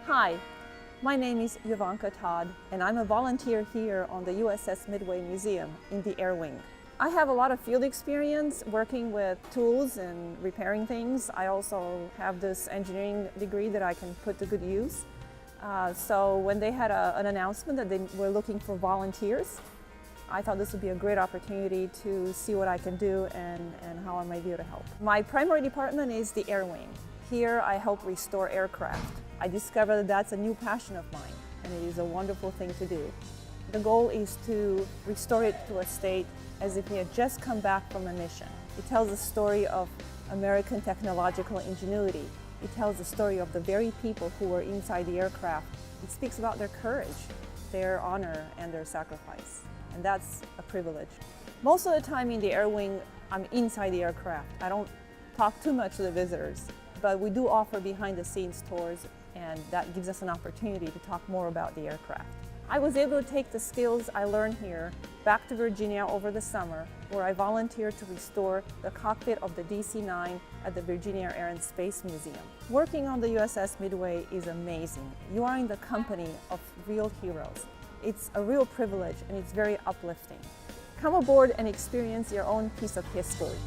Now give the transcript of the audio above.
Hi, my name is Iovanka Todt, and I'm a volunteer here on the USS Midway Museum in the Airwing. I have a lot of field experience working with tools and repairing things. I also have this engineering degree that I can put to good use. So when they had an announcement that they were looking for volunteers, I thought this would be a great opportunity to see what I can do and how I might be able to help. My primary department is the Airwing. Here I help restore aircraft. I discovered that that's a new passion of mine, and it is a wonderful thing to do. The goal is to restore it to a state as if it had just come back from a mission. It tells the story of American technological ingenuity. It tells the story of the very people who were inside the aircraft. It speaks about their courage, their honor, and their sacrifice. And that's a privilege. Most of the time in the Airwing, I'm inside the aircraft. I don't talk too much to the visitors, but we do offer behind-the-scenes tours, and that gives us an opportunity to talk more about the aircraft. I was able to take the skills I learned here back to Virginia over the summer, where I volunteered to restore the cockpit of the DC-9 at the Virginia Air and Space Museum. Working on the USS Midway is amazing. You are in the company of real heroes. It's a real privilege, and it's very uplifting. Come aboard and experience your own piece of history.